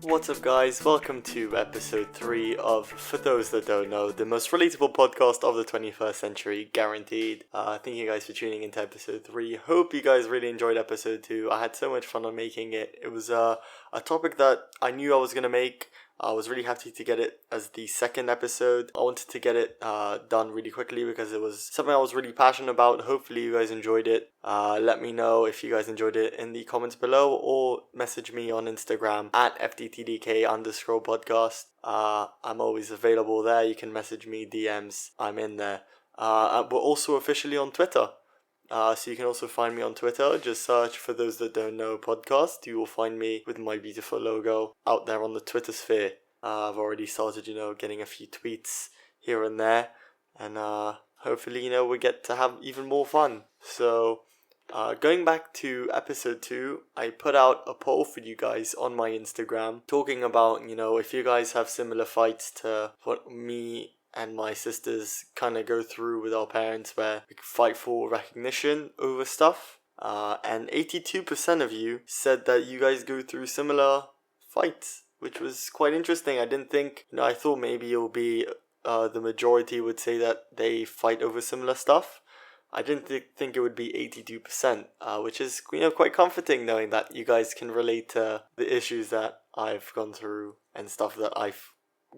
What's up, guys? Welcome to episode 3 of, for those that don't know, the most relatable podcast of the 21st century, guaranteed. Thank you guys for tuning into episode 3. Hope you guys really enjoyed episode 2. I had so much fun on making it. It was a topic that I knew I was going to make. I was really happy to get it as the second episode. I wanted to get it done really quickly because it was something I was really passionate about. Hopefully you guys enjoyed it. Let me know if you guys enjoyed it in the comments below, or message me on Instagram at FTTDK_podcast. I'm always available there. You can message me, DMs. I'm in there. We're also officially on Twitter. So you can also find me on Twitter. Just search For Those That Don't Know podcast. You will find me with my beautiful logo out there on the Twitter sphere. I've already started, getting a few tweets here and there. And hopefully, we get to have even more fun. So going back to episode 2, I put out a poll for you guys on my Instagram talking about, if you guys have similar fights to what me and my sisters kind of go through with our parents, where we fight for recognition over stuff. And 82% of you said that you guys go through similar fights, which was quite interesting. I didn't think, I thought maybe it would be the majority would say that they fight over similar stuff. I didn't think it would be 82%, which is quite comforting knowing that you guys can relate to the issues that I've gone through and stuff that I've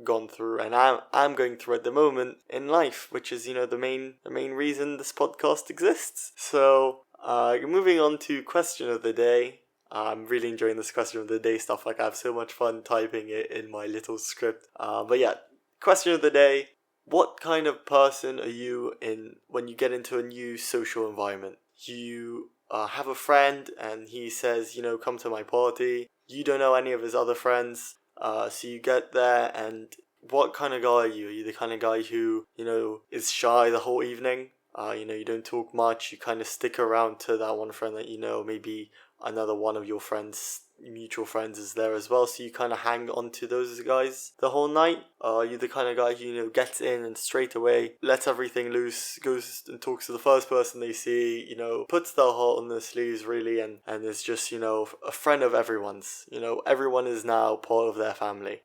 gone through and I'm going through at the moment in life, which is the main reason this podcast exists. So moving on to question of the day. I'm really enjoying this question of the day stuff. Like, I have so much fun typing it in my little script. But yeah, question of the day: what kind of person are you in when you get into a new social environment? You have a friend and he says, come to my party. You don't know any of his other friends. So you get there, and what kind of guy are you? Are you the kind of guy who, is shy the whole evening? You don't talk much. You kind of stick around to that one friend that maybe another one of your friends, mutual friends, is there as well, so you kind of hang on to those guys the whole night. You're the kind of guy who gets in and straight away lets everything loose, goes and talks to the first person they see, puts their heart on their sleeves really, and is just a friend of everyone's. Everyone is now part of their family.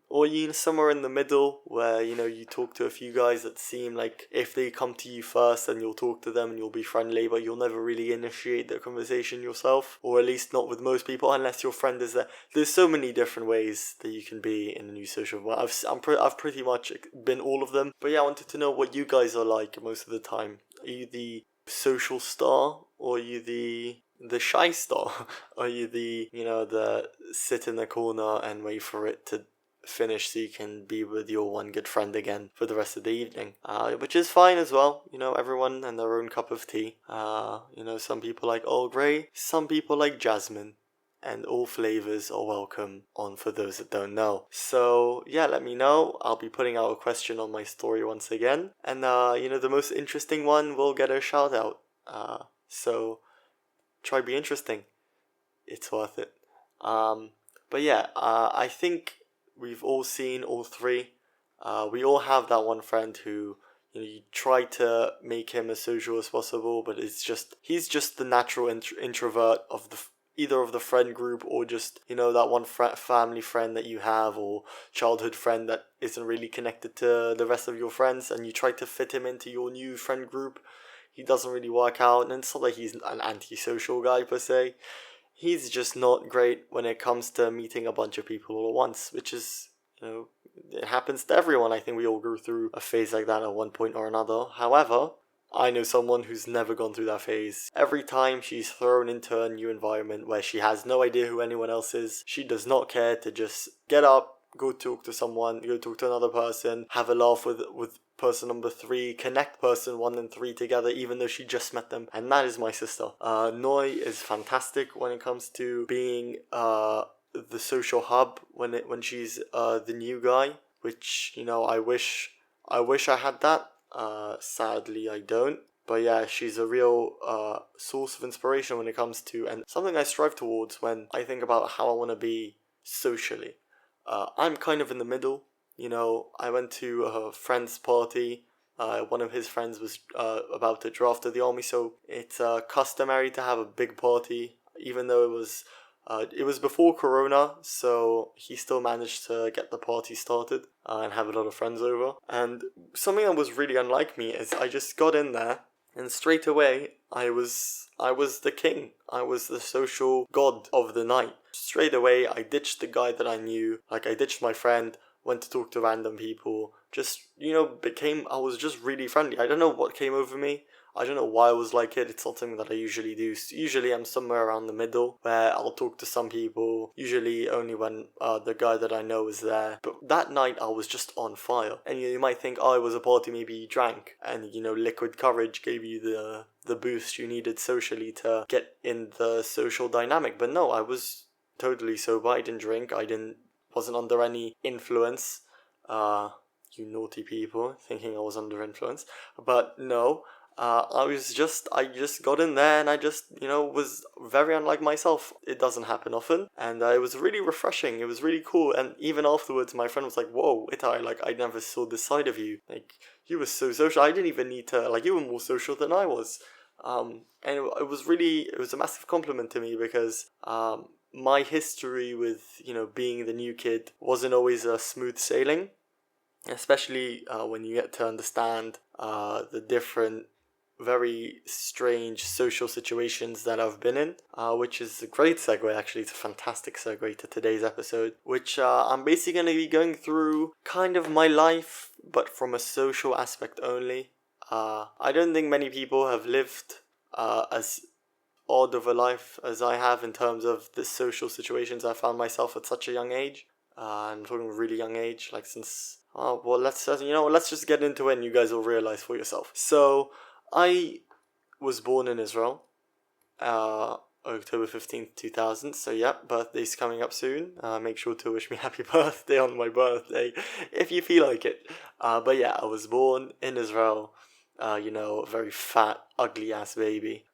Or you somewhere in the middle where you talk to a few guys that seem like if they come to you first, then you'll talk to them and you'll be friendly, but you'll never really initiate the conversation yourself, or at least not with most people unless your friend is there. There's so many different ways that you can be in a new social world. I've pretty much been all of them. But yeah, I wanted to know what you guys are like most of the time. Are you the social star, or are you the shy star? Are you the the sit in the corner and wait for it to finish so you can be with your one good friend again for the rest of the evening? Which is fine as well. Everyone and their own cup of tea. Some people like Earl Grey, some people like jasmine, and all flavors are welcome on For Those That Don't Know. So yeah, let me know. I'll be putting out a question on my story once again, and the most interesting one will get a shout out. So try be interesting. It's worth it. But yeah, I think we've all seen all three. We all have that one friend who you try to make him as social as possible, but he's just the natural introvert of either of the friend group, or just that one family friend that you have, or childhood friend that isn't really connected to the rest of your friends, and you try to fit him into your new friend group. He doesn't really work out, and it's not like he's an antisocial guy per se. He's just not great when it comes to meeting a bunch of people all at once, which is, it happens to everyone. I think we all go through a phase like that at one point or another. However, I know someone who's never gone through that phase. Every time she's thrown into a new environment where she has no idea who anyone else is, she does not care to just get up, go talk to someone, go talk to another person, have a laugh with person number 3, connect person 1 and 3 together, even though she just met them. And that is my sister. Noi is fantastic when it comes to being the social hub when she's the new guy, which I wish I had that. Sadly I don't. But yeah, she's a real source of inspiration when it comes to, and something I strive towards when I think about how I want to be socially. I'm kind of in the middle. I went to a friend's party. One of his friends was about to draft to the army, so it's customary to have a big party, even though it was It was before Corona, so he still managed to get the party started and have a lot of friends over. And something that was really unlike me is I just got in there, and straight away I was the king. I was the social god of the night. Straight away I ditched the guy that I knew, like I ditched my friend, went to talk to random people, just, I was just really friendly. I don't know what came over me. I don't know why I was like it. It's not something that I usually do. Usually I'm somewhere around the middle where I'll talk to some people, usually only when the guy that I know is there. But that night I was just on fire. And you might think, oh, it was a party, maybe you drank. And, liquid courage gave you the boost you needed socially to get in the social dynamic. But no, I was totally sober. I didn't drink. Wasn't under any influence. You naughty people thinking I was under influence. But no. I just got in there and I just, was very unlike myself. It doesn't happen often. And it was really refreshing. It was really cool. And even afterwards, my friend was like, whoa, Itay, like, I never saw this side of you. Like, you were so social. I didn't even need to, like, you were more social than I was. And it was a massive compliment to me because, my history with, being the new kid wasn't always a smooth sailing. Especially when you get to understand the different very strange social situations that I've been in, which is a great segue, actually. It's a fantastic segue to today's episode, which I'm basically going to be going through kind of my life, but from a social aspect only. I don't think many people have lived as odd of a life as I have in terms of the social situations I found myself at such a young age. I'm talking really young age, like since... let's just get into it and you guys will realize for yourself. So, I was born in Israel, October 15th, 2000. So, yeah, birthday's coming up soon. Make sure to wish me happy birthday on my birthday, if you feel like it. But yeah, I was born in Israel, a very fat, ugly-ass baby.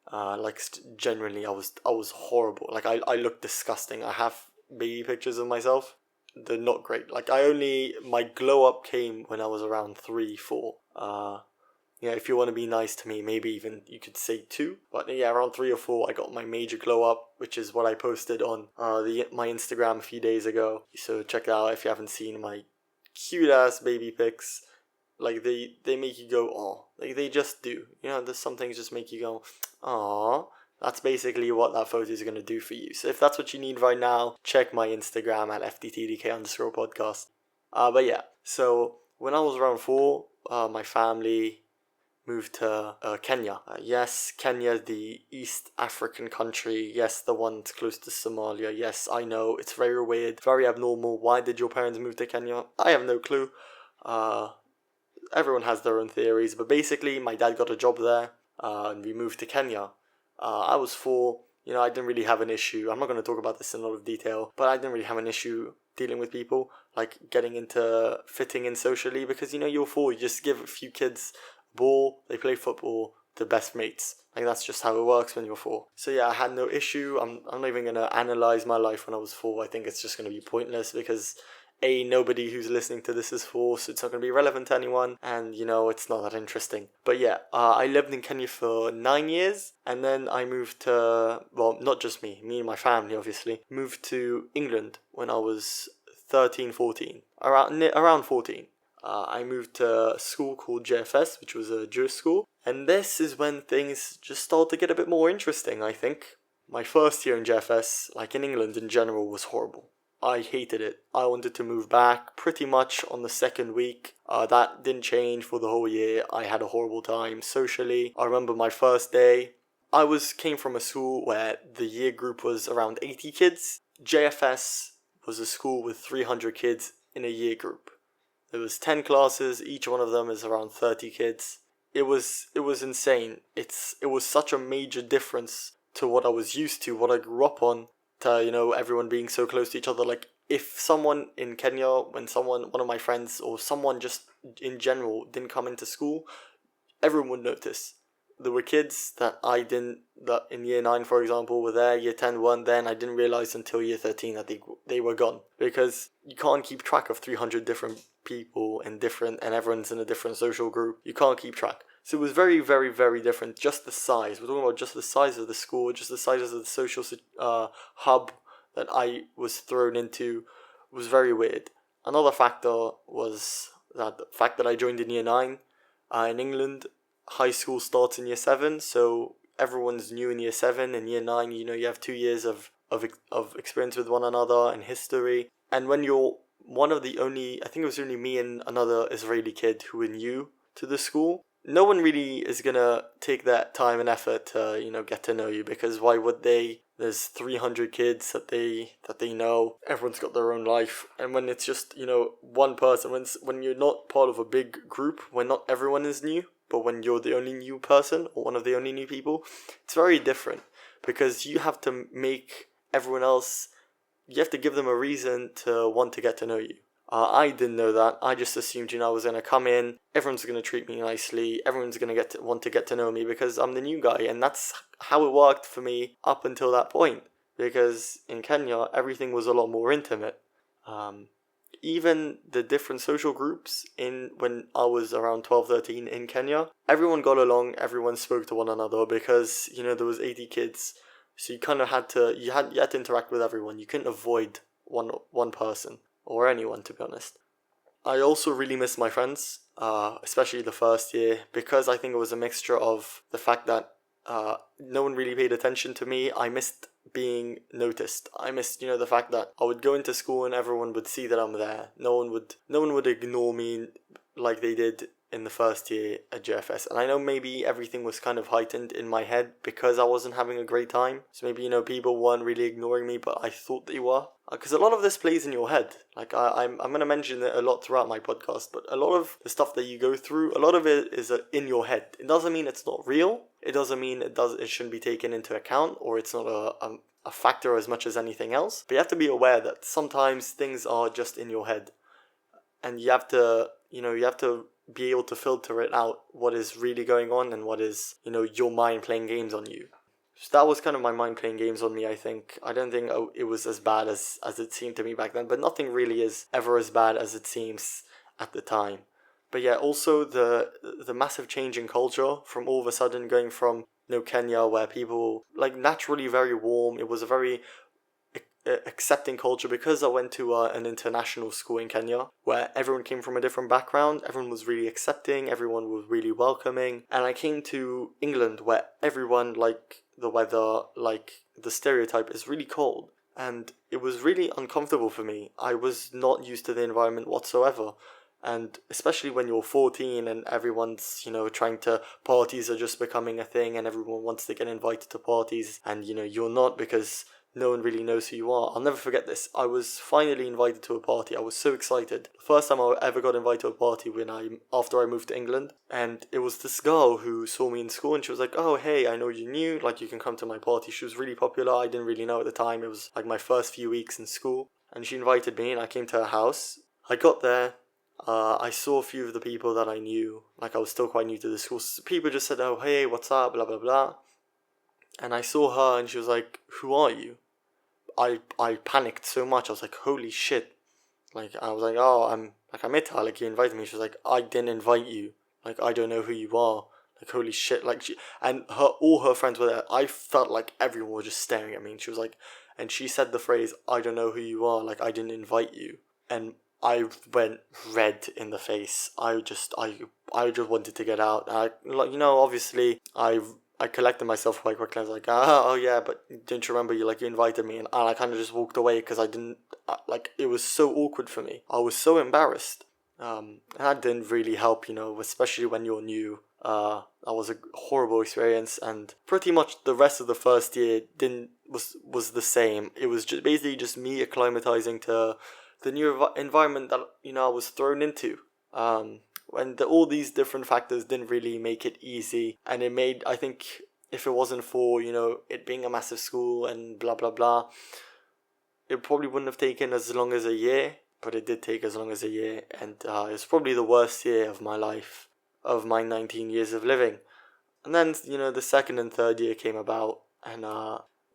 Genuinely, I was horrible. Like, I looked disgusting. I have baby pictures of myself. They're not great. Like, my glow up came when I was around 3, 4. If you want to be nice to me, maybe even you could say 2. But yeah, around 3 or 4, I got my major glow up, which is what I posted on my Instagram a few days ago. So check it out if you haven't seen my cute ass baby pics. Like, they make you go, aw. Like, they just do. There's some things just make you go, aw. That's basically what that photo is going to do for you. So if that's what you need right now, check my Instagram at FTTDK_podcast. But yeah, so when I was around 4, my family moved to Kenya. Yes, Kenya, the East African country. Yes, the one that's close to Somalia. Yes, I know, it's very weird, very abnormal. Why did your parents move to Kenya? I have no clue. Everyone has their own theories, but basically my dad got a job there, and we moved to Kenya. I was 4, I didn't really have an issue. I'm not going to talk about this in a lot of detail, but I didn't really have an issue dealing with people, like getting into fitting in socially, because, you're 4, you just give a few kids a ball, they play football, they're best mates. Like, that's just how it works when you're 4. So yeah, I had no issue. I'm not even going to analyze my life when I was 4. I think it's just going to be pointless because... nobody who's listening to this is 4, so it's not going to be relevant to anyone, and, it's not that interesting. But yeah, I lived in Kenya for 9 years, and then I moved to, well, not just me and my family, obviously, moved to England when I was 13, 14, around 14. I moved to a school called JFS, which was a Jewish school, and this is when things just started to get a bit more interesting, I think. My first year in JFS, like in England in general, was horrible. I hated it. I wanted to move back pretty much on the second week. That didn't change for the whole year. I had a horrible time socially. I remember my first day. I came from a school where the year group was around 80 kids. JFS was a school with 300 kids in a year group. There was 10 classes. Each one of them is around 30 kids. It was insane. It was such a major difference to what I was used to, what I grew up on. To, everyone being so close to each other. Like, if someone in Kenya, one of my friends, or someone just in general didn't come into school, everyone would notice. There were kids that in year 9, for example, were there, year 10 weren't there, and I didn't realize until year 13 that they were gone. Because you can't keep track of 300 different people and everyone's in a different social group. You can't keep track. So it was very, very, very different. Just the size. We're talking about just the size of the school, just the size of the social hub, that I was thrown into was very weird. Another factor was that the fact that I joined in year 9. In England, high school starts in year 7, so everyone's new in year 7. In year 9, you have 2 years of experience with one another and history. And when you're one of the only, I think it was only me and another Israeli kid who were new to the school, no one really is gonna take that time and effort to, get to know you, because why would they? There's 300 kids that they know. Everyone's got their own life, and when it's just one person, when you're not part of a big group, when not everyone is new, but when you're the only new person or one of the only new people, it's very different, because you have to make everyone else. You have to give them a reason to want to get to know you. I didn't know that. I just assumed, I was going to come in, everyone's going to treat me nicely, everyone's going to want to get to know me because I'm the new guy. And that's how it worked for me up until that point. Because in Kenya, everything was a lot more intimate. Even the different social groups when I was around 12, 13 in Kenya, everyone got along, everyone spoke to one another because, there was 80 kids. So you kind of had to interact with everyone. You couldn't avoid one person. Or anyone, to be honest. I also really miss my friends, especially the first year, because I think it was a mixture of the fact that no one really paid attention to me. I missed being noticed. I missed, the fact that I would go into school and everyone would see that I'm there. No one would ignore me like they did in the first year at JFS. And I know maybe everything was kind of heightened in my head because I wasn't having a great time. So maybe, people weren't really ignoring me, but I thought they were. Because a lot of this plays in your head. Like, I'm going to mention it a lot throughout my podcast, but a lot of the stuff that you go through, a lot of it is in your head. It doesn't mean it's not real. It doesn't mean it shouldn't be taken into account, or it's not a factor as much as anything else. But you have to be aware that sometimes things are just in your head. And you have to be able to filter it out, what is really going on and what is, your mind playing games on you. So that was kind of my mind playing games on me, I think. I don't think it was as bad as it seemed to me back then, but nothing really is ever as bad as it seems at the time. But yeah, also the massive change in culture from all of a sudden going from, Kenya, where people, naturally very warm. It was a very accepting culture because I went to an international school in Kenya where everyone came from a different background. Everyone was really accepting. Everyone was really welcoming. And I came to England where everyone, the weather, the stereotype is really cold. And it was really uncomfortable for me. I was not used to the environment whatsoever. And especially when you're 14 and everyone's, trying to, parties are just becoming a thing and everyone wants to get invited to parties and, you're not because no one really knows who you are. I'll never forget this. I was finally invited to a party. I was so excited. The first time I ever got invited to a party after I moved to England. And it was this girl who saw me in school and she was like, oh, hey, I know you're new. You can come to my party. She was really popular. I didn't really know at the time. It was my first few weeks in school. And she invited me and I came to her house. I got there. I saw a few of the people that I knew. I was still quite new to the school. So people just said, oh, hey, what's up, blah, blah, blah. And I saw her and she was like, who are you? I panicked so much. I was like, holy shit. I was like, oh, I'm Itay. You invited me. She was like, I didn't invite you. I don't know who you are. Holy shit. All her friends were there. I felt like everyone was just staring at me. And she was like, and she said the phrase, I don't know who you are. I didn't invite you. And I went red in the face. I just wanted to get out. Obviously, I collected myself quite quickly. I was like, oh yeah, but didn't you remember you invited me? And I kind of just walked away because I didn't, it was so awkward for me. I was so embarrassed. That didn't really help, especially when you're new. That was a horrible experience, and pretty much the rest of the first year was the same. It was just basically just me acclimatizing to the new environment that, I was thrown into. When all these different factors didn't really make it easy, and it made, I think, if it wasn't for, it being a massive school and blah, blah, blah, it probably wouldn't have taken as long as a year, but it did take as long as a year, and it's probably the worst year of my life, of my 19 years of living. And then, the second and third year came about, and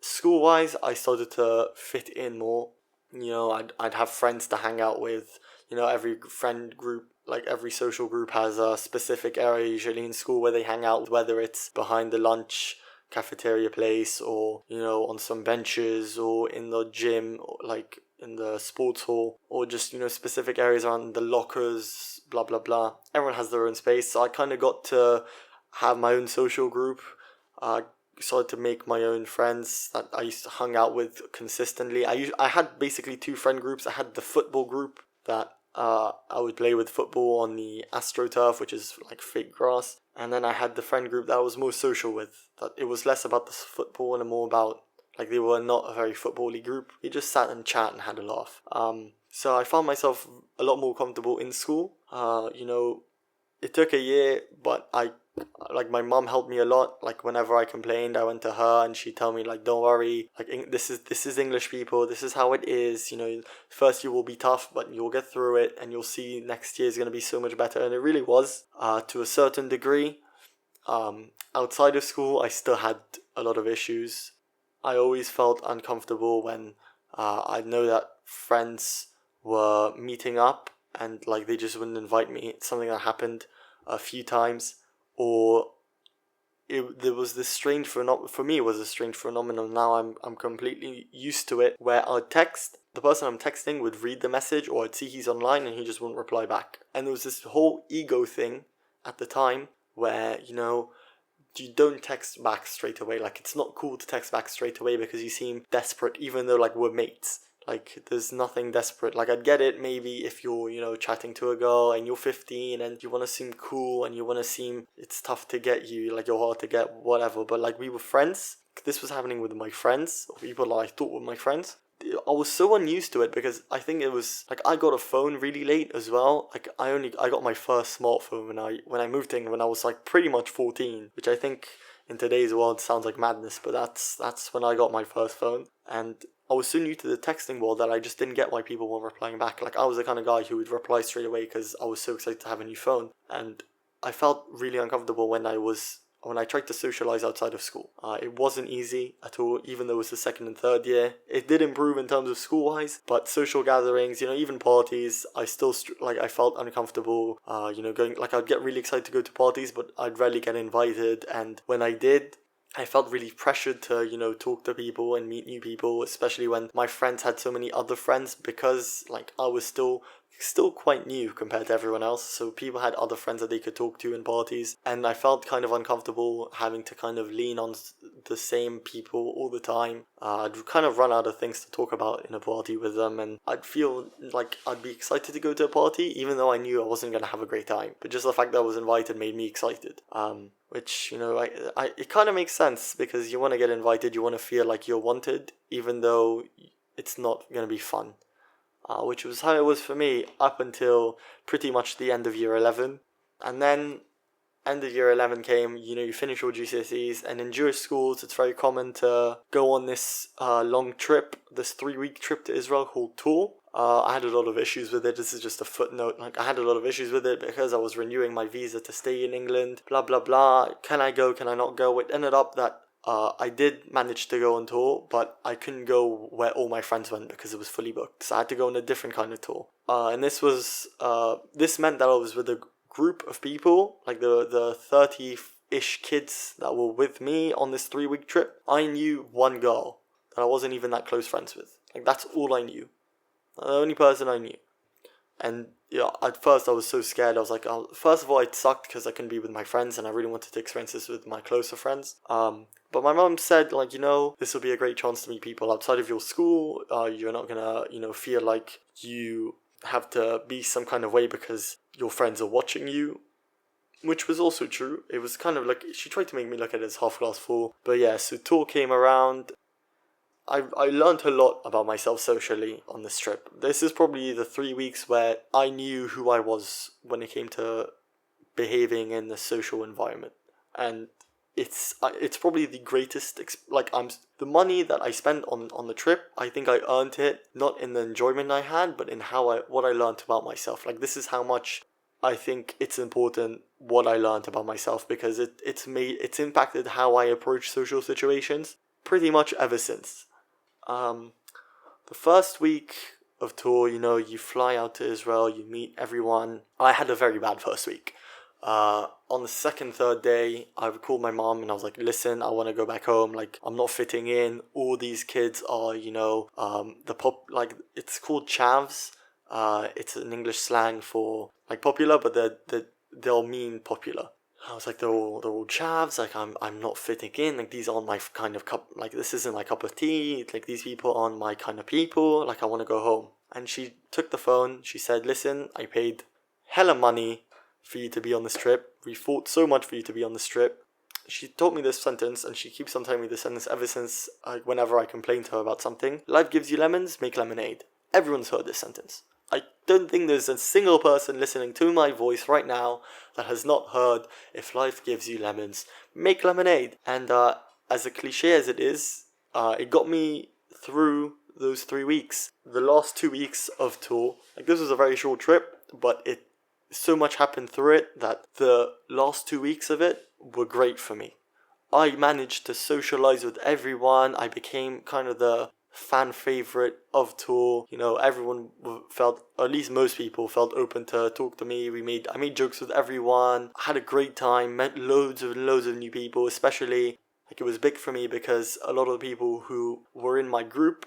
school-wise, I started to fit in more. I'd have friends to hang out with. Every friend group, every social group has a specific area usually in school where they hang out, whether it's behind the lunch cafeteria place, or on some benches, or in the gym, or like in the sports hall, or just specific areas around the lockers, blah blah blah. Everyone has their own space, so I kind of got to have my own social group. Started to make my own friends that I used to hang out with consistently. I had basically two friend groups. I had the football group that I would play with football on the AstroTurf, which is like fake grass. And then I had the friend group that I was more social with. That it was less about the football and more about, like, they were not a very football-y group. We just sat and chat and had a laugh. So I found myself a lot more comfortable in school. It took a year, but my mum helped me a lot. Like, whenever I complained, I went to her and she'd tell me, like, don't worry, like, this is English, people, this is how it is. First year will be tough, but you'll get through it, and you'll see next year is going to be so much better. And it really was, to a certain degree. Outside of school, I still had a lot of issues. I always felt uncomfortable when I know that friends were meeting up and, like, they just wouldn't invite me. It's something that happened a few times. Or there was this strange for me, it was a strange phenomenon. Now I'm completely used to it, where I'd text, the person I'm texting would read the message, or I'd see he's online and he just wouldn't reply back. And there was this whole ego thing at the time where, you don't text back straight away. Like, it's not cool to text back straight away because you seem desperate, even though, like, we're mates. Like, there's nothing desperate. Like, I'd get it maybe if you're, chatting to a girl and you're 15 and you want to seem cool and you want to seem, it's tough to get you, like, you're hard to get, whatever. But, like, we were friends. This was happening with my friends, or people that I thought were my friends. I was so unused to it because I think it was, like, I got a phone really late as well. Like, I got my first smartphone when I moved to England when I was, like, pretty much 14, which I think in today's world sounds like madness, but that's when I got my first phone. And I was so new to the texting world that I just didn't get why people weren't replying back. Like, I was the kind of guy who would reply straight away because I was so excited to have a new phone. And I felt really uncomfortable when I tried to socialize outside of school. It wasn't easy at all, even though it was the second and third year. It did improve in terms of school-wise, but social gatherings, even parties, I still, I felt uncomfortable, going, like, I'd get really excited to go to parties, but I'd rarely get invited, and when I did, I felt really pressured to, talk to people and meet new people, especially when my friends had so many other friends, because, like, I was still quite new compared to everyone else, so people had other friends that they could talk to in parties, and I felt kind of uncomfortable having to kind of lean on the same people all the time. I'd kind of run out of things to talk about in a party with them, and I'd feel like I'd be excited to go to a party, even though I knew I wasn't going to have a great time, but just the fact that I was invited made me excited. Which, it kind of makes sense, because you want to get invited, you want to feel like you're wanted, even though it's not going to be fun. Which was how it was for me up until pretty much the end of year 11. And then end of year 11 came, you finish your GCSEs, and in Jewish schools it's very common to go on this long trip, this 3-week trip to Israel called Tour. I had a lot of issues with it. This is just a footnote. Like, I had a lot of issues with it because I was renewing my visa to stay in England, blah blah blah. Can I go, can I not go? It ended up that I did manage to go on tour, but I couldn't go where all my friends went because it was fully booked. So I had to go on a different kind of tour. And this meant that I was with a group of people, like the 30-ish kids that were with me on this 3-week trip. I knew one girl that I wasn't even that close friends with. Like, that's all I knew. The only person I knew. And at first I was so scared. I was like, first of all, it sucked because I couldn't be with my friends, and I really wanted to experience this with my closer friends. But my mum said, like, this will be a great chance to meet people outside of your school. You're not gonna, feel like you have to be some kind of way because your friends are watching you. Which was also true. It was kind of like, she tried to make me look at it as half glass full. But yeah, so tour came around. I learned a lot about myself socially on this trip. This is probably the 3 weeks where I knew who I was when it came to behaving in the social environment. And it's probably the greatest, the money that I spent on the trip, I think I earned it, not in the enjoyment I had, but in what I learned about myself. Like, this is how much I think it's important what I learned about myself, because it's impacted how I approach social situations pretty much ever since. The first week of tour, you fly out to Israel, you meet everyone. I had a very bad first week. On the second, third day, I called my mom and I was like, listen, I want to go back home. Like, I'm not fitting in. All these kids are, it's called chavs. It's an English slang for like popular, but they'll mean popular. I was like, they're all chavs. Like, I'm not fitting in. Like, these aren't my kind of cup. Like, this isn't my cup of tea. Like, these people aren't my kind of people. Like, I want to go home. And she took the phone. She said, listen, I paid hella money for you to be on this trip. We fought so much for you to be on this trip. She taught me this sentence, and she keeps on telling me this sentence ever since whenever I complain to her about something. Life gives you lemons, make lemonade. Everyone's heard this sentence. I don't think there's a single person listening to my voice right now that has not heard, if life gives you lemons, make lemonade. And as a cliche as it is, it got me through those 3 weeks. The last 2 weeks of tour, like, this was a very short trip, but so much happened through it that the last 2 weeks of it were great for me. I managed to socialize with everyone. I became kind of the fan favorite of tour. You know, everyone felt, or at least most people felt open to talk to me. I made jokes with everyone. I had a great time. Met loads of new people. Especially, like, it was big for me because a lot of the people who were in my group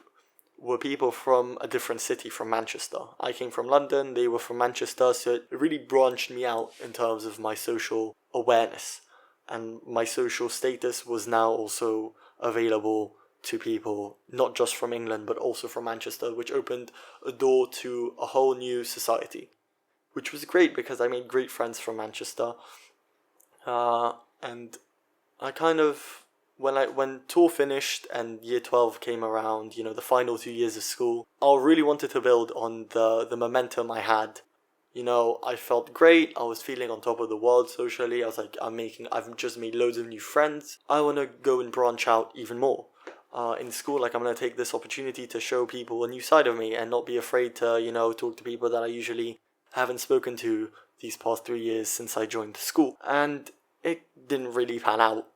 were people from a different city, from Manchester. I came from London, they were from Manchester, so it really branched me out in terms of my social awareness. And my social status was now also available to people not just from England but also from Manchester, which opened a door to a whole new society, which was great because I made great friends from Manchester. And I kind of, when tour finished and year 12 came around, you know, the final 2 years of school, I really wanted to build on the momentum I had. You know, I felt great. I was feeling on top of the world socially. I was like, I've just made loads of new friends. I want to go and branch out even more. In school, like, I'm going to take this opportunity to show people a new side of me and not be afraid to, you know, talk to people that I usually haven't spoken to these past 3 years since I joined the school. And it didn't really pan out,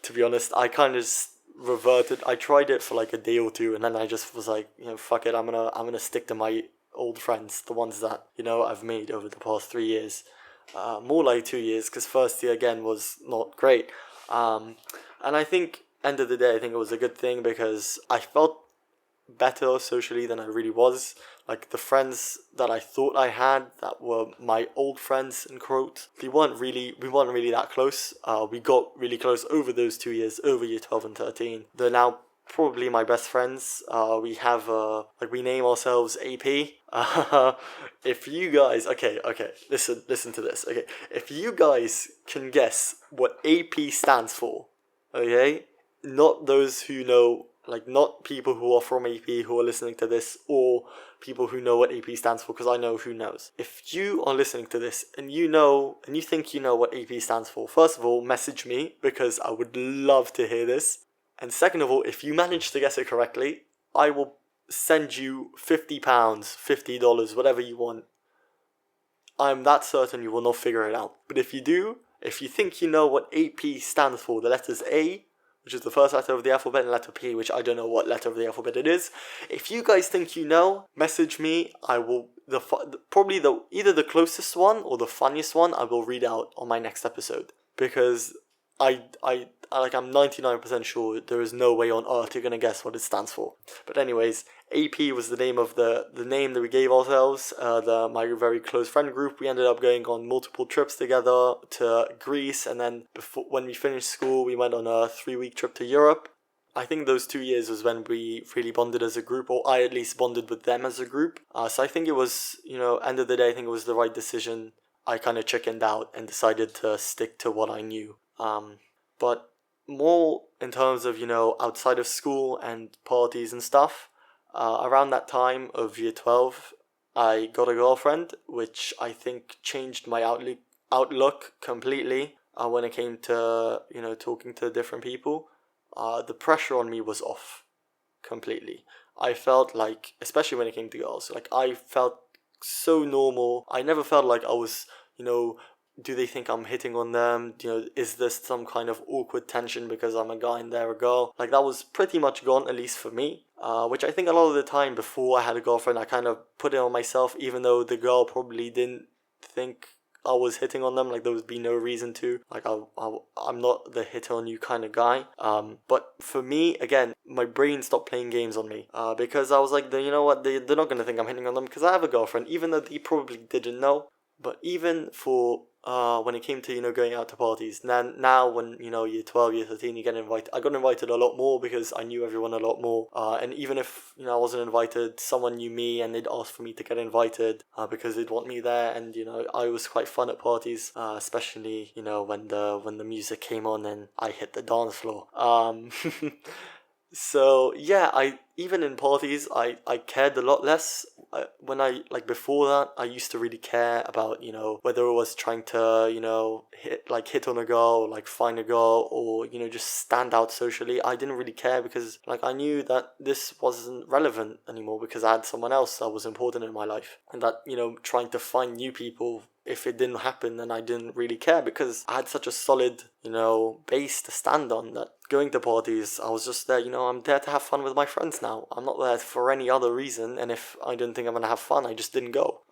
to be honest. I kind of just reverted. I tried it for like a day or two, and then I just was like, you know, fuck it. I'm gonna stick to my old friends, the ones that, you know, I've made over the past 3 years. More like 2 years, because first year again was not great. And I think, end of the day, I think it was a good thing because I felt better socially than I really was. Like, the friends that I thought I had that were my old friends, in quote, we weren't really that close. We got really close over those 2 years, over year 12 and 13. They're now probably my best friends. We have we name ourselves AP. If you guys, okay, listen to this. Okay, if you guys can guess what AP stands for, okay, not those who know, like, not people who are from AP who are listening to this, or people who know what AP stands for, because I know who knows. If you are listening to this and you know, and you think you know what AP stands for, first of all, message me, because I would love to hear this. And second of all, if you manage to guess it correctly, I will send you £50, $50, whatever you want. I'm that certain you will not figure it out. But if you do, if you think you know what AP stands for, the letters A, which is the first letter of the alphabet, and letter P, which I don't know what letter of the alphabet it is. If you guys think you know, message me. I will, either the closest one or the funniest one, I will read out on my next episode. Because I'm 99% sure there is no way on earth you're going to guess what it stands for. But anyways, AP was the name of the name that we gave ourselves. My very close friend group, we ended up going on multiple trips together to Greece, and then when we finished school, we went on a 3-week trip to Europe. I think those 2 years was when we really bonded as a group, or I at least bonded with them as a group. So I think it was, you know, end of the day, I think it was the right decision. I kind of chickened out and decided to stick to what I knew. But more in terms of, you know, outside of school and parties and stuff, around that time of year 12, I got a girlfriend, which I think changed my outlook completely when it came to, you know, talking to different people. The pressure on me was off completely. I felt like, especially when it came to girls, like, I felt so normal. I never felt like I was, you know, do they think I'm hitting on them? You know, is this some kind of awkward tension because I'm a guy and they're a girl? Like, that was pretty much gone, at least for me. Which I think a lot of the time before I had a girlfriend, I kind of put it on myself, even though the girl probably didn't think I was hitting on them, like there would be no reason to. Like I'm not the hit on you kind of guy. But for me, again, my brain stopped playing games on me. Because I was like, you know what, they're not gonna think I'm hitting on them because I have a girlfriend, even though they probably didn't know. But even for when it came to, going out to parties, now when, you're 12, you're 13, you get invited. I got invited a lot more because I knew everyone a lot more. And even if, I wasn't invited, someone knew me and they'd ask for me to get invited because they'd want me there. And, I was quite fun at parties, especially, when the music came on and I hit the dance floor. So yeah, I even in parties, I cared a lot less. When I like before that, I used to really care about, whether it was trying to, hit on a girl, or, like find a girl, or just stand out socially. I didn't really care because like I knew that this wasn't relevant anymore because I had someone else that was important in my life, and that trying to find new people, if it didn't happen, then I didn't really care because I had such a solid, base to stand on that going to parties, I was just there, I'm there to have fun with my friends now. I'm not there for any other reason, and if I didn't think I'm gonna have fun, I just didn't go.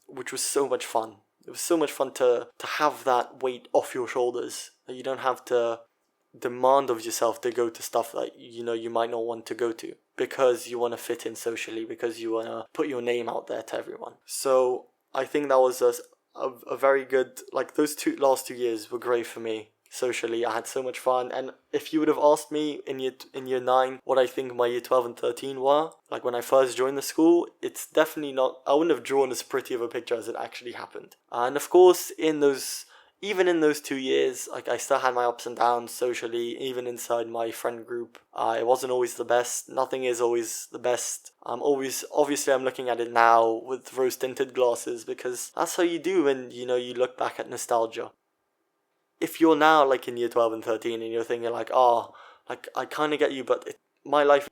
Which was so much fun. It was so much fun to have that weight off your shoulders. That you don't have to demand of yourself to go to stuff that, you might not want to go to because you want to fit in socially, because you want to put your name out there to everyone. So I think that was a very good, like those last 2 years were great for me socially. I had so much fun, and if you would have asked me in year 9 what I think my year 12 and 13 were, like when I first joined the school, it's definitely not, I wouldn't have drawn as pretty of a picture as it actually happened. And of course, even in those 2 years, like I still had my ups and downs socially, even inside my friend group. It wasn't always the best. Nothing is always the best. Obviously I'm looking at it now with rose tinted glasses because that's how you do when, you look back at nostalgia. If you're now like in year 12 and 13 and you're thinking like, oh, like I kind of get you, but my life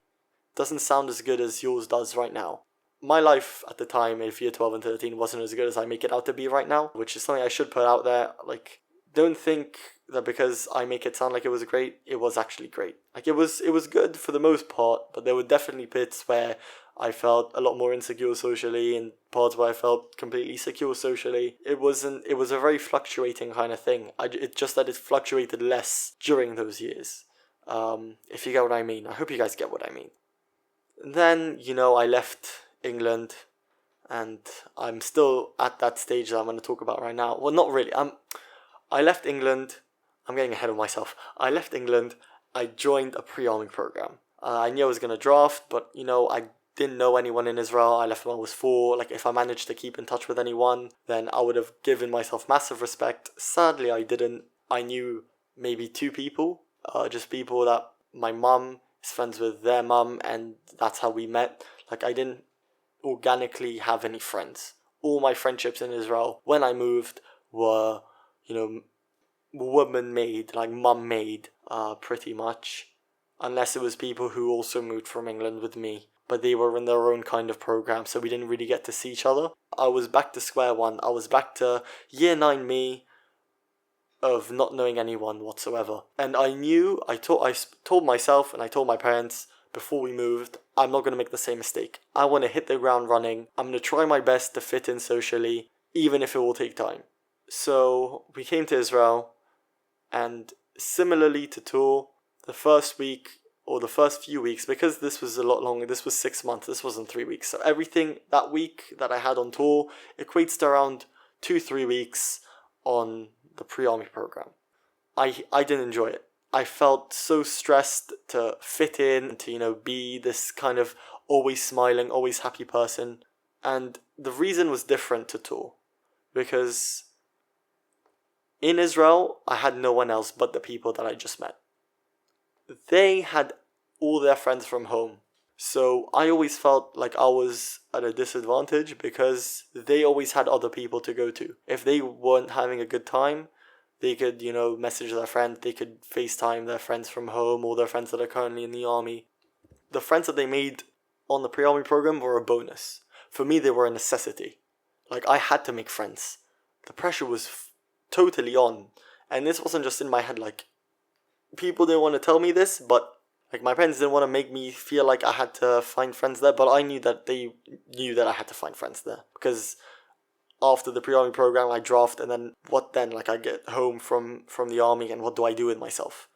doesn't sound as good as yours does right now. My life at the time, if year 12 and 13, wasn't as good as I make it out to be right now, which is something I should put out there. Like, don't think that because I make it sound like it was great, it was actually great. Like, it was good for the most part, but there were definitely bits where I felt a lot more insecure socially and parts where I felt completely secure socially. It was a very fluctuating kind of thing. It's just that it fluctuated less during those years. If you get what I mean. I hope you guys get what I mean. Then, I left England, and I'm still at that stage that I'm going to talk about right now. Well, not really. I left England. I'm getting ahead of myself. I left England. I joined a pre-army program. I knew I was going to draft, but, I didn't know anyone in Israel. I left when I was 4. Like, if I managed to keep in touch with anyone, then I would have given myself massive respect. Sadly, I didn't. I knew maybe 2 people, just people that my mum is friends with their mum, and that's how we met. Like, I didn't organically have any friends. All my friendships in Israel, when I moved, were, woman-made, like mum-made, pretty much. Unless it was people who also moved from England with me. But they were in their own kind of program, so we didn't really get to see each other. I was back to square one. I was back to year 9 me of not knowing anyone whatsoever. And I told myself and I told my parents before we moved, I'm not going to make the same mistake. I want to hit the ground running. I'm going to try my best to fit in socially, even if it will take time. So we came to Israel, and similarly to tour, the first week or the first few weeks, because this was a lot longer, this was 6 months, this wasn't 3 weeks. So everything that week that I had on tour equates to around 2-3 weeks on the pre-army program. I didn't enjoy it. I felt so stressed to fit in, to, be this kind of always smiling, always happy person. And the reason was different to tour. Because in Israel, I had no one else but the people that I just met. They had all their friends from home. So I always felt like I was at a disadvantage because they always had other people to go to. If they weren't having a good time, they could, message their friend, they could FaceTime their friends from home or their friends that are currently in the army. The friends that they made on the pre-army program were a bonus. For me, they were a necessity. Like, I had to make friends. The pressure was totally on. And this wasn't just in my head, like, people didn't want to tell me this, but like my parents didn't want to make me feel like I had to find friends there, but I knew that they knew that I had to find friends there because after the pre-army program, I draft, and then what then? Like, I get home from the army, and what do I do with myself?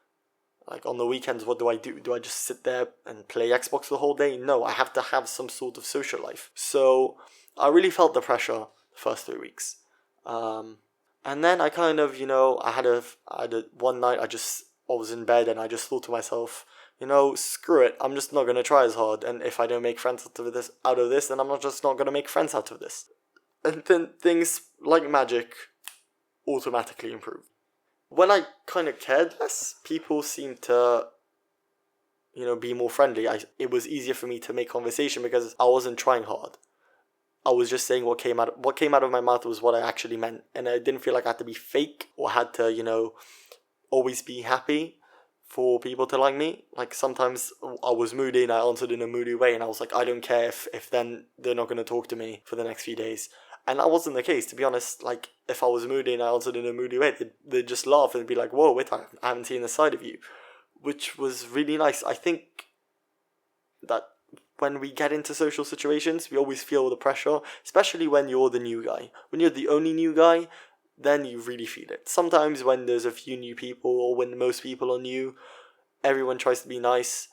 Like, on the weekends, what do I do? Do I just sit there and play Xbox the whole day? No, I have to have some sort of social life. So I really felt the pressure the first 3 weeks. And then I kind of, I had a one night, I was in bed and I just thought to myself, screw it, I'm just not going to try as hard. And if I don't make friends out of this, then I'm just not going to make friends out of this. And then things, like magic, automatically improve. When I kind of cared less, people seemed to, be more friendly. It was easier for me to make conversation because I wasn't trying hard. I was just saying what came out of my mouth was what I actually meant, and I didn't feel like I had to be fake or had to, always be happy for people to like me. Like, sometimes I was moody and I answered in a moody way, and I was like, I don't care if then they're not going to talk to me for the next few days. And that wasn't the case, to be honest. Like, if I was moody and I answered in a moody way, they'd just laugh and be like, whoa, wait, I haven't seen this side of you. Which was really nice. I think that when we get into social situations, we always feel the pressure, especially when you're the new guy. When you're the only new guy, then you really feel it. Sometimes when there's a few new people, or when most people are new, everyone tries to be nice.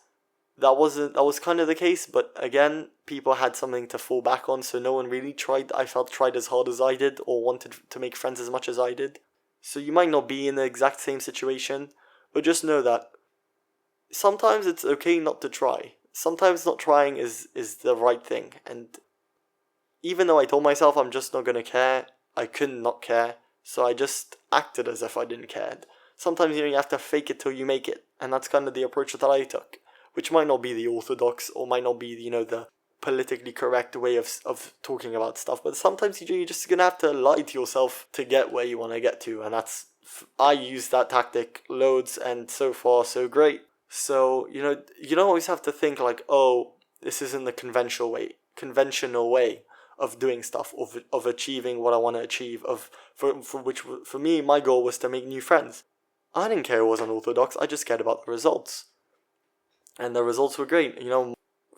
That was kind of the case, but again, people had something to fall back on, so no one really tried as hard as I did, or wanted to make friends as much as I did. So you might not be in the exact same situation, but just know that sometimes it's okay not to try. Sometimes not trying is the right thing, and even though I told myself I'm just not going to care, I couldn't not care, so I just acted as if I didn't care. Sometimes, you have to fake it till you make it, and that's kind of the approach that I took, which might not be the orthodox, or might not be, the politically correct way of talking about stuff, but sometimes you're just going to have to lie to yourself to get where you want to get to, and I use that tactic loads, and so far, so great. So, you don't always have to think like, oh, this isn't the conventional way of doing stuff, of achieving what I want to achieve, for me, my goal was to make new friends. I didn't care it was unorthodox, I just cared about the results. And the results were great.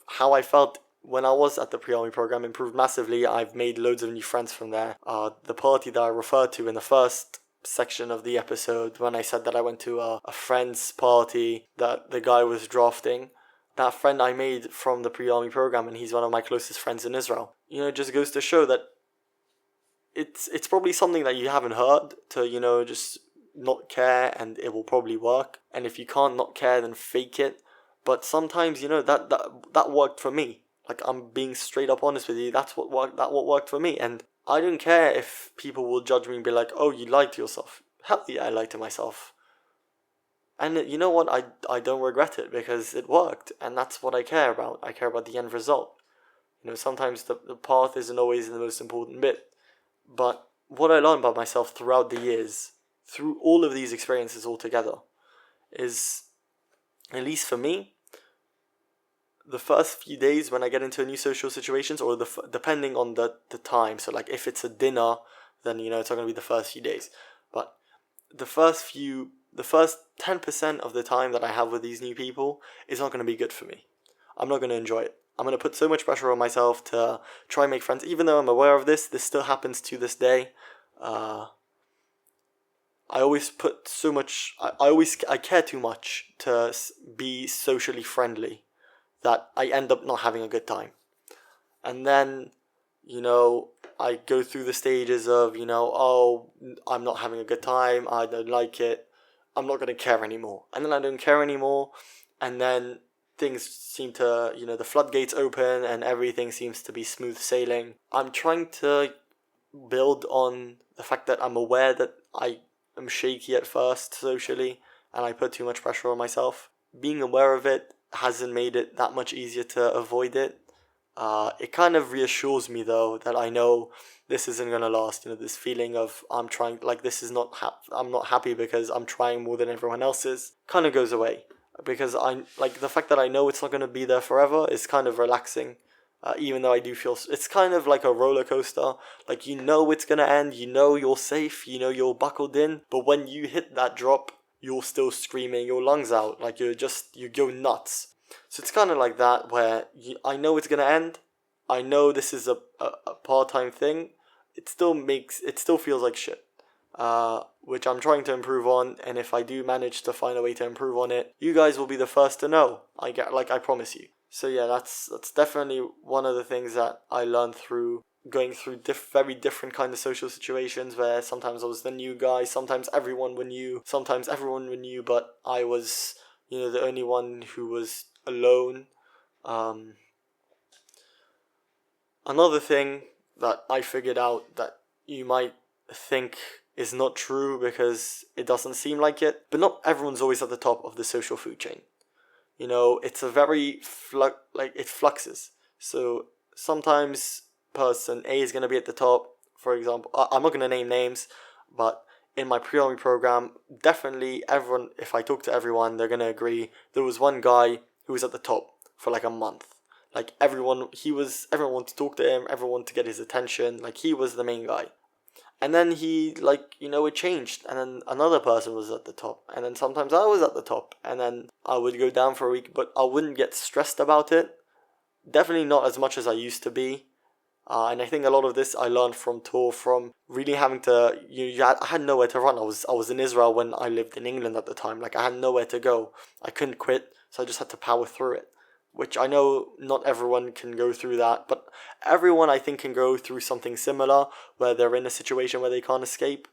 How I felt when I was at the pre-army program improved massively. I've made loads of new friends from there. The party that I referred to in the first section of the episode, when I said that I went to a friend's party that the guy was drafting, that friend I made from the pre-army program, and he's one of my closest friends in Israel. It just goes to show that it's probably something that you haven't heard, to just not care, and it will probably work. And if you can't not care, then fake it. But sometimes, that worked for me. Like, I'm being straight up honest with you, that's what worked for me. And I don't care if people will judge me and be like, oh, you lied to yourself. Hell yeah, I lied to myself. And you know what? I don't regret it, because it worked, and that's what I care about. I care about the end result. Sometimes the path isn't always the most important bit. But what I learned about myself throughout the years, through all of these experiences altogether, is, at least for me, the first few days when I get into a new social situations, or depending on the time. So, like, if it's a dinner, then it's not going to be the first few days. But the first 10% of the time that I have with these new people is not going to be good for me. I'm not going to enjoy it. I'm going to put so much pressure on myself to try and make friends, even though I'm aware of this. This still happens to this day. I always put so much. I care too much to be socially friendly, that I end up not having a good time. And then, I go through the stages of, oh, I'm not having a good time, I don't like it, I'm not going to care anymore. And then I don't care anymore, and then things seem to, the floodgates open, and everything seems to be smooth sailing. I'm trying to build on the fact that I'm aware that I am shaky at first socially, and I put too much pressure on myself. Being aware of it hasn't made it that much easier to avoid it. It kind of reassures me, though, that I know this isn't going to last. This feeling of I'm trying, like, this is not, I'm not happy because I'm trying more than everyone else is, kind of goes away. Because the fact that I know it's not going to be there forever is kind of relaxing. Even though I do feel, it's kind of like a roller coaster. Like, it's going to end, you're safe, you're buckled in. But when you hit that drop, you're still screaming your lungs out, like you go nuts. So it's kind of like that, where I know it's going to end. I know this is a part-time thing. it still feels like shit. Which I'm trying to improve on, and if I do manage to find a way to improve on it, you guys will be the first to know. I promise you. So yeah, that's definitely one of the things that I learned through going through very different kind of social situations, where sometimes I was the new guy, sometimes everyone were new, but I was, the only one who was alone. Another thing that I figured out that you might think is not true because it doesn't seem like it, but not everyone's always at the top of the social food chain. It's a very it fluxes. So sometimes person A is going to be at the top. For example, I'm not going to name names, but in my pre-army program, definitely everyone, if I talk to everyone, they're going to agree there was one guy who was at the top for like a month. Like everyone wanted to talk to him, everyone wanted to get his attention. Like he was the main guy. And then he, it changed. And then another person was at the top. And then sometimes I was at the top. And then I would go down for a week, but I wouldn't get stressed about it. Definitely not as much as I used to be. And I think a lot of this I learned from tour, from really having to, I had nowhere to run. I was in Israel when I lived in England at the time. Like I had nowhere to go. I couldn't quit, so I just had to power through it. Which I know not everyone can go through that, but everyone I think can go through something similar, where they're in a situation where they can't escape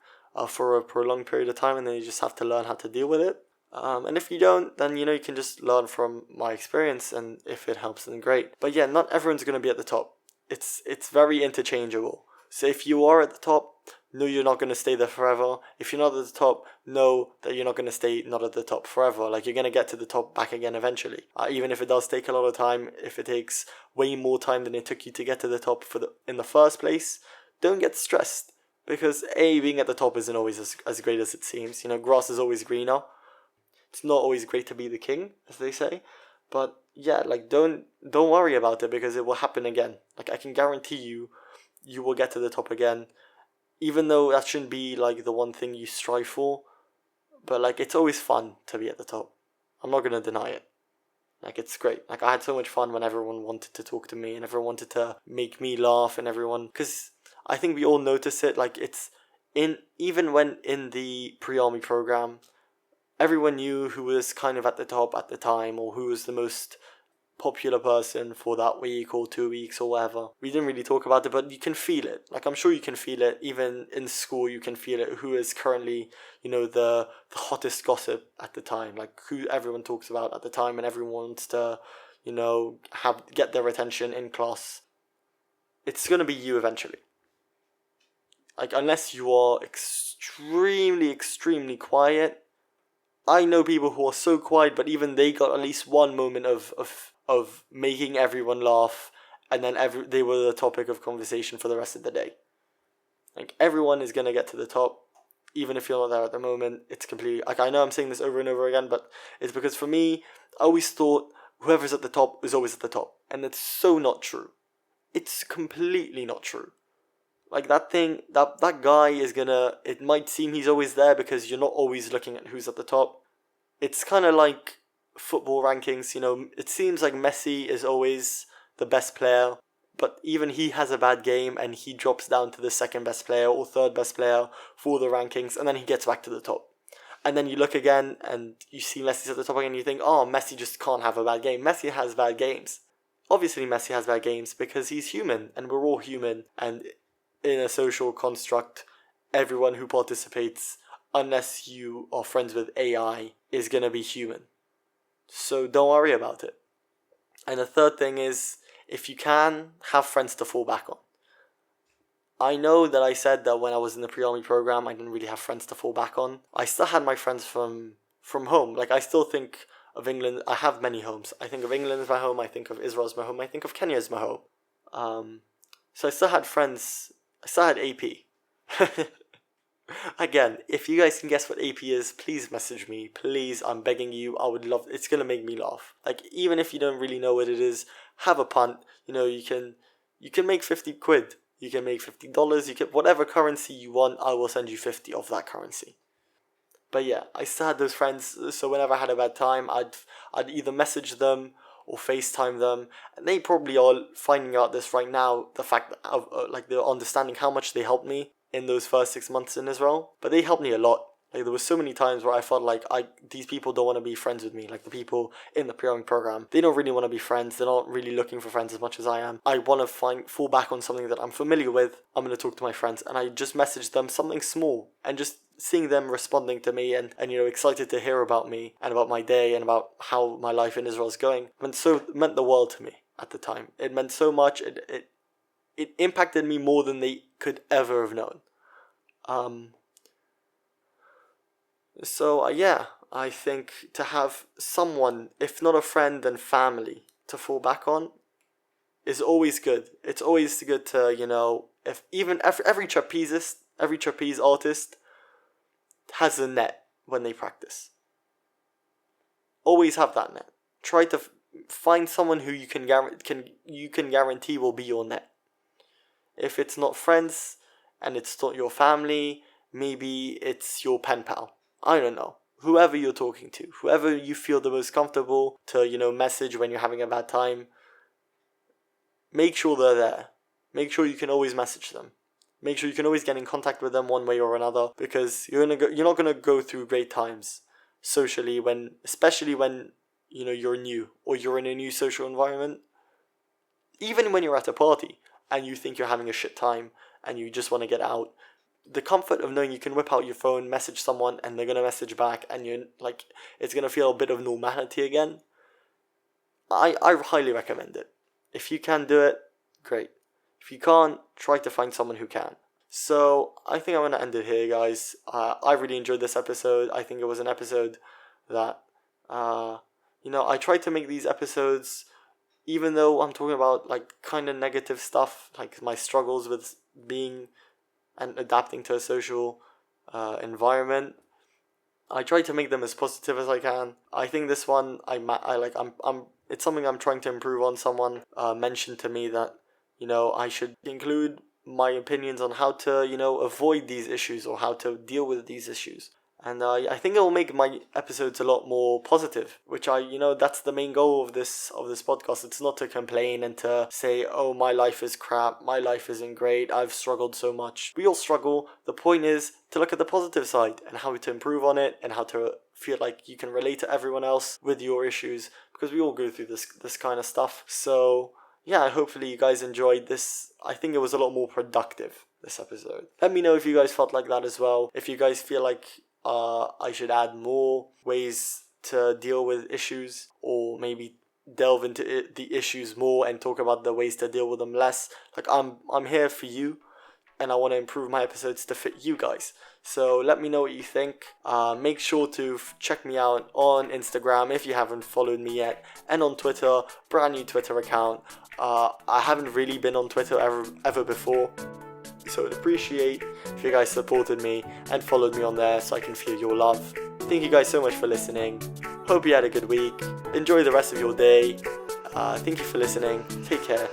for a prolonged period of time, and then you just have to learn how to deal with it. And if you don't, then you can just learn from my experience, and if it helps, then great. But yeah, not everyone's going to be at the top. It's very interchangeable. So if you are at the top, know you're not going to stay there forever. If you're not at the top, know that you're not going to stay not at the top forever. Like you're going to get to the top back again eventually. Even if it does take a lot of time, if it takes way more time than it took you to get to the top in the first place, don't get stressed. Because being at the top isn't always as great as it seems. Grass is always greener. It's not always great to be the king, as they say. But yeah, don't worry about it, because it will happen again. Like I can guarantee you will get to the top again. Even though that shouldn't be the one thing you strive for, but it's always fun to be at the top. I'm not gonna deny it. It's great. I had so much fun when everyone wanted to talk to me and everyone wanted to make me laugh, and everyone, because I think we all notice it. It's even when in the pre-army program, everyone knew who was kind of at the top at the time, or who was the most popular person for that week or 2 weeks or whatever. We didn't really talk about it, but you can feel it. I'm sure you can feel it. Even in school, you can feel it. Who is currently, the hottest gossip at the time. Who everyone talks about at the time, and everyone wants to, get their attention in class. It's going to be you eventually. Unless you are extremely, extremely quiet. I know people who are so quiet, but even they got at least one moment of making everyone laugh, and then they were the topic of conversation for the rest of the day. Everyone is going to get to the top, even if you're not there at the moment. It's completely, I know I'm saying this over and over again, but it's because for me, I always thought whoever's at the top is always at the top, and it's so not true. It's completely not true. That guy is gonna, it might seem he's always there because you're not always looking at who's at the top. It's kind of like football rankings, it seems like Messi is always the best player, but even he has a bad game and he drops down to the second best player or third best player for the rankings, and then he gets back to the top. And then you look again and you see Messi's at the top again, and you think, oh, Messi just can't have a bad game. Messi has bad games. Obviously Messi has bad games because he's human, and we're all human, and in a social construct, everyone who participates, unless you are friends with AI, is going to be human. So don't worry about it. And the third thing is, if you can, have friends to fall back on. I know that I said that when I was in the pre-army program, I didn't really have friends to fall back on. I still had my friends from home. I still think of England. I have many homes. I think of England as my home. I think of Israel as my home. I think of Kenya as my home. So I still had friends. I still had AP. Again, if you guys can guess what AP is, please message me. Please, I'm begging you. I would love. It's gonna make me laugh. Even if you don't really know what it is, have a punt. You can make 50 quid. You can make $50. You can, whatever currency you want, I will send you 50 of that currency. But yeah, I still had those friends. So whenever I had a bad time, I'd either message them, or FaceTime them, and they probably are finding out this right now, the fact of like they're understanding how much they helped me in those first 6 months in Israel. But they helped me a lot. Like, there were so many times where I felt like these people don't want to be friends with me. Like, the people in the pre-army program, they don't really want to be friends. They're not really looking for friends as much as I am. I want to fall back on something that I'm familiar with. I'm going to talk to my friends, and I just messaged them something small, and just seeing them responding to me and excited to hear about me and about my day and about how my life in Israel is going meant the world to me at the time. It meant so much. It impacted me more than they could ever have known. So yeah, I think to have someone, if not a friend, then family, to fall back on is always good. It's always good to, if even every trapeze artist has a net when they practice. Always have that net. Try to find someone who you can guarantee will be your net. If it's not friends and it's not your family, maybe it's your pen pal. I don't know. Whoever you're talking to, whoever you feel the most comfortable to, message when you're having a bad time, make sure they're there. Make sure you can always message them. Make sure you can always get in contact with them one way or another, because you're not gonna go through great times socially especially when you're new or you're in a new social environment. Even when you're at a party and you think you're having a shit time and you just want to get out, the comfort of knowing you can whip out your phone, message someone, and they're gonna message back, and it's gonna feel a bit of normality again. I highly recommend it. If you can do it, great. If you can't, try to find someone who can. So I think I'm gonna end it here, guys. I really enjoyed this episode. I think it was an episode that I tried to make these episodes, even though I'm talking about kind of negative stuff, like my struggles with being and adapting to a social environment. I try to make them as positive as I can. I think this one it's something I'm trying to improve on. Someone mentioned to me that I should include my opinions on how to avoid these issues or how to deal with these issues. And I think it will make my episodes a lot more positive, which that's the main goal of this podcast. It's not to complain and to say, oh, my life is crap, my life isn't great, I've struggled so much. We all struggle. The point is to look at the positive side and how to improve on it and how to feel like you can relate to everyone else with your issues, because we all go through this kind of stuff. So yeah, hopefully you guys enjoyed this. I think it was a lot more productive, this episode. Let me know if you guys felt like that as well. If you guys feel like I should add more ways to deal with issues, or maybe delve into the issues more and talk about the ways to deal with them less. I'm here for you, and I want to improve my episodes to fit you guys. So let me know what you think. Make sure to check me out on Instagram if you haven't followed me yet, and on Twitter, brand new Twitter account. I haven't really been on Twitter ever before, so I'd appreciate if you guys supported me and followed me on there so I can feel your love. Thank you guys so much for listening. Hope you had a good week. Enjoy the rest of your day. Thank you for listening. Take care.